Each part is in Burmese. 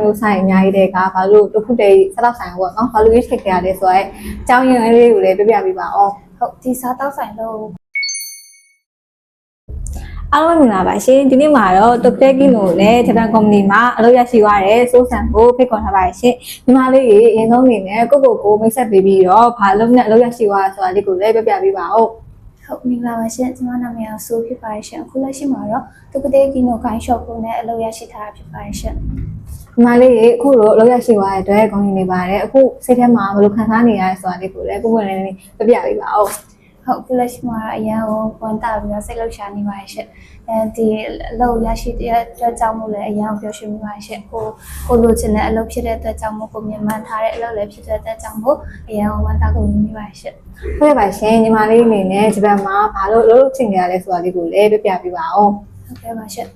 မျိုးဆိုင်အများကြီးတဲ့ကဘာလို့တစ်ခုတည်းစားတော့ဆိုင်ပေါ့နော်ဘာလို့ရွေးချယ်ခဲ့ရလဲဆိုတော့အကြောင်းရင်းလေးကိုလည်းပြပြပေးပါအောင်ဟုတ်ဒီစားတော့ဆိုင်လို့အားလုံးမင်္ဂလာပါရှင်ဒီနေ့မှာတော့တိုကဲကီနိုနဲ့ဂျပန်ကုမ္ပဏီမှာအလုပ်ရရှိသွားတဲ့စိုးစံကိုဖိတ်ခေါ်ထားပါရှင်ဒီမှာလေးရေအရင်ဆုံးအနေနဲ့ကိုမိတ်ဆက်ပေးပြီးတော့ဘာလုပ်နဲ့အလုပ်ရရှိသွားဆိုတာလေးကိုလည်းပြပြပေးပါဦးဟုတ်မင်္ဂလာပါရှင်ကျွန်မနာမည်ကဆိုဖြစ်ပါရှင်အခုလက်ရှိမှာတော့တိုကဲကီနိုဂိုင်းရှော့ကိုနဲ့အလုပ်ရရှိထားတာဖြစ်ပါရှင်ဒီမှာလေးရေအခုတော့အလုပ်ရရှိသွားတဲ့အတွက်ကောင်းနေပါတယ်အခုစိတ်ထဲမှာဘယ်လိုခံစားနေရလဲဆိုတာလေးကိုလည်းကိုလည်းပြပြပေးပါဦးဟုတ်အခုလက်ရှိမှာအရင်ကဝန်တာပြီးတော့စိတ်လှုပ်ရှားနေပါရှင်ဒီအလုပ်ရရှိတဲ့အတွက်ကြောင့်မို့လည်းအရင်ပြောရှင်ပါရှင်ကိုလိုချင်တဲ့အလုပ်ဖြစ်တဲ့အတွက်ကြောင့်မို့ကိုမြင်မှန်ထားတဲ့အလုပ်လည်းဖြစ်တဲ့အတွက်ကြောင့်မို့အရင်ဝန်တာကိုနေပါရှင်ဟုတ်ကဲ့ပါရှင်ညီမလေးအနေနဲ့ဂျပန်မှာဘာလို့အလုပ်လုပ်ချင်ကြရလဲဆိုတာလေးကိုလည်းပြပြပေးပါဦးဟုတ်ကဲ့ပါရှင်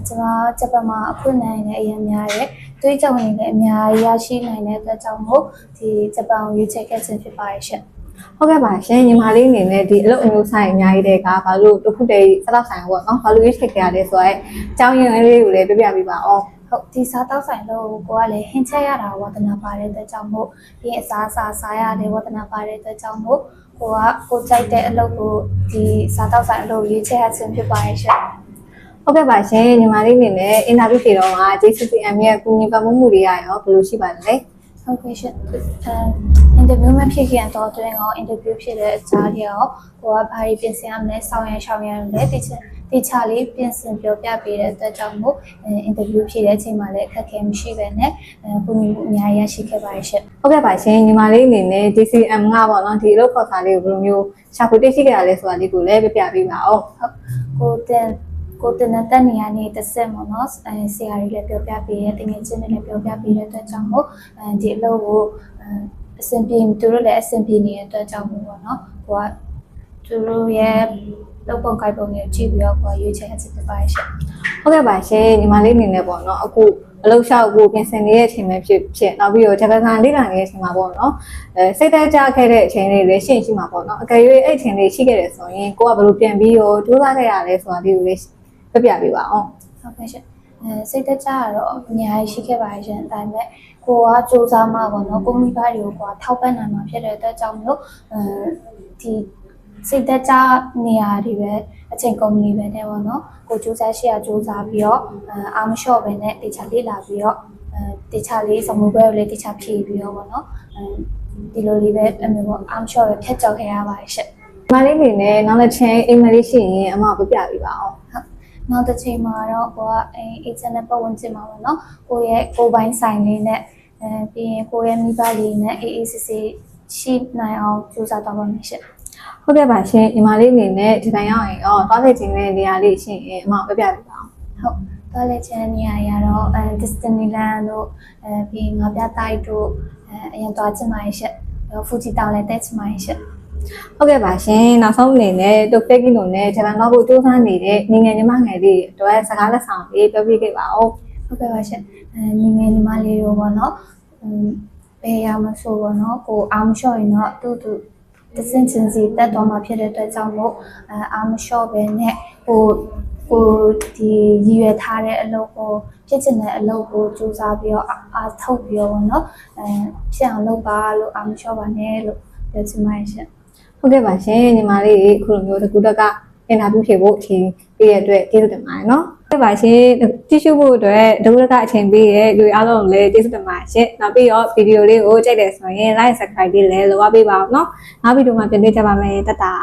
ကျွန်တော်ဂျပန်မှာအခုနိုင်နေအရင်များတယ်တွေးကြုံနေလည်းအများကြီးရရှိနိုင်တဲ့အတွက်ကြောင့်မို့ဒီဂျပန်ကိုရွေးချယ်ခဲ့ခြင်းဖြစ်ပါရဲ့ရှင်ဟုတ်ကဲ့ပါရှင်ညီမလေးအနေနဲ့ဒီအလုပ်အမျိုးဆိုင်အများကြီးတဲ့ကဘာလို့တစ်ခုတည်းစားတော့ဆိုင်ပေါ့နော်ဘာလို့ရွေးချယ်ခဲ့ရလဲဆိုတော့အကြောင်းရင်းလေးကိုလည်းပြပြပေးပါအောင်ဟုတ်ဒီစားတော့ဆိုင်လို့ကိုကလည်းဟင်းချက်ရတာဝဒနာပါတဲ့အတွက်ကြောင့်မို့ဒီအစားစားရတယ်ဝဒနာပါတဲ့အတွက်ကြောင့်မို့ကိုကြိုက်တဲ့အလုပ်ကိုဒီစားတော့ဆိုင်အလုပ်ရွေးချယ်ခြင်းဖြစ်ပါရဲ့ရှင်ဟုတ်ကဲ့ပါရှင်ညီမလေးအနေနဲ့အင်တာဗျူးဖြေတော့က JCCM ရဲ့ကူညီပံ့ပိုးမှုတွေရရောဘယ်လိုရှိပါလဲဟုတ်ကဲ့ရှင်အင်တာဗျူးမဖြစ်ခင်တော့တွင်ရောအင်တာဗျူးဖြစ်တဲ့အကြားတွေရောကိုကဘာတွေပြင်ဆင်ရမလဲဆောင်ရန်ရှောင်ရန်လဲတိချလေးပြင်ဆင်ပြောပြပေးတဲ့အတွက်ကြောင့်မို့အင်တာဗျူးဖြစ်တဲ့အချိန်မှာလည်းအခက်အခဲမရှိပဲနဲ့ကူညီမှုအများကြီးရရှိခဲ့ပါရဲ့ရှင်ဟုတ်ကဲ့ပါရှင်ညီမလေးအနေနဲ့ JCM ကပေါ့နော်ဒီအလုပ်ခေါ်စာလေးကိုဘယ်လိုမျိုးရှာဖွေတွေ့ရှိခဲ့ရလဲဆိုတာလေးကိုလည်းပြပြပေးပါဦးဟုတ်ကိုတင်တဲ့နေရာနေတစ်ဆက်ပေါ့နော်ဆရာကြီးလည်းပြောပြပေးတယ်တင်ငယ်ချင်းတွေလည်းပြောပြပေးတဲ့အတွက်ကြောင့်မို့ဒီအလုပ်ကိုအဆင်ပြေသူတို့လည်းအဆင်ပြေနေတဲ့အတွက်ကြောင့်မို့ပေါ့နော်ကိုကသူတို့ရဲ့လုပ်ပုံကိုက်ပုံတွေကြည့်ပြီးတော့ကိုရွေးချယ်ချက်ဖြစ်ပါရဲ့ရှင်ဟုတ်ကဲ့ပါရှင်ညီမလေးအနေနဲ့ပေါ့နော်အခုအလုပ်လျှောက်ကိုပြင်ဆင်နေတဲ့အချိန်ပဲဖြစ်နောက်ပြီးတော့ဂျပန်ကလေ့လာနေတဲ့အချိန်မှာပေါ့နော်စိတ်သက်ကြခဲ့တဲ့အချိန်လေးလည်းရှိမှာပေါ့နော်အကယ်၍အဲ့အချိန်လေးရှိခဲ့တယ်ဆိုရင်ကိုကဘယ်လိုပြန်ပြီးတော့ကြိုးစားခဲ့ရလဲဆိုတာလေးကိုလည်းပြပြပေးပါအောင်ဟုတ်ကဲ့ရှင်စိတ်သက်ကြကတော့အများကြီးရှိခဲ့ပါရှင်ဒါပေမဲ့ကိုကစူးစမ်းမှာပေါ့နော်ကိုမိဘတွေကိုထောက်ပံ့နိုင်မှာဖြစ်တဲ့အတွက်ကြောင့်မျိုးဒီစိတ်သက်ကြနေရာတွေပဲအချိန်ကုန်နေပဲတဲ့ပေါ့နော်ကိုစူးစမ်းရှိရစူးစမ်းပြီးတော့အာမလျှော့ပဲနဲ့တေချာလေးလာပြီးတော့တေချာလေးစမှုဘဲကိုလေးတေချာဖြည့်ပြီးတော့ပေါ့နော်ဒီလိုလေးပဲအမျိုးပေါ့အာမလျှော့ပဲဖြတ်ကျော်ခဲ့ရပါရှင်မလေးနေနဲ့နောက်တစ်ချိန်အိမ်မလေးရှိရင်အမပြပြပေးပါအောင်ဟုတ်နောက်တစ်ချိန်မှာတော့ကိုကအေဂျင့်နဲ့ပတ်ဝန်းကျင်မှာပေါ့နော်ကိုပိုင်းဆိုင်လေးနဲ့ပြီးရင်ကိုရဲ့မိဘလေးနဲ့အေးအေးဆေးဆေးရှိနိုင်အောင်ကြိုးစားတော့ပါမယ်ရှင်ဟုတ်ကဲ့ပါရှင်ညီမလေးအနေနဲ့ဒီတိုင်းရောက်ရင်သွားလေခြင်းတဲ့နေရာလေးရှိရင်အမပြပြပေးပါအောင်ဟုတ်သွားလေခြင်းနေရာရတော့Disneyland တို့ပြီးငါးပြတိုက်တို့အရင်သွားချင်ပါရဲ့ရှင်ဖူဂျီတောင်လည်းတက်ချင်ပါရဲ့ရှင်ဟုတ်ကဲ့ပါရှင်နောက်ဆုံးအနေနဲ့တိုကဲကီနိုနဲ့ဂျပန်တော့ဖို့စူးစမ်းနေတဲ့ညီငယ်ညီမငယ်လေးအတွက်စကားလက်ဆောင်လေးပြောပြခဲ့ပါဦးဟုတ်ကဲ့ပါရှင်ညီငယ်ညီမလေးတို့ပေါ့နော်ဘယ်ရမဆိုပေါ့နော်ကိုအာမလျှော့ရင်တော့သူတစင်ချင်းစီတက်သွားမှာဖြစ်တဲ့အတွက်ကြောင့်မို့အာမလျှော့ပဲနဲ့ကိုဒီရည်ရွယ်ထားတဲ့အလုပ်ကိုဖြစ်ချင်တဲ့အလုပ်ကိုစူးစမ်းပြီးတော့အားထုတ်ပြီးတော့ပေါ့နော်ဖြစ်အောင်လုပ်ပါလို့အာမလျှော့ပါနဲ့လို့ပြောချင်ပါတယ်ရှင်ဟုတ်ကဲ့ပါရှင်ညီမလေးအခုလိုမျိုးတကူတကအင်တာဗျူးဖြေဖို့အချိန်ပေးရတဲ့အတွက်ကျေးဇူးတင်ပါတယ်နော်ဟုတ်ကဲ့ပါရှင်ကြည့်ရှုဖို့အတွက်တကူတကအချိန်ပေးရလူအားလုံးလည်းကျေးဇူးတင်ပါတယ်ရှင်နောက်ပြီးတော့ဗီဒီယိုလေးကိုကြိုက်တယ်ဆိုရင် like subscribe လေးလည်းလုပ်ပေးပါအောင်နော်နောက်ဗီဒီယိုမှာပြန်တွေ့ကြပါမယ်တတာ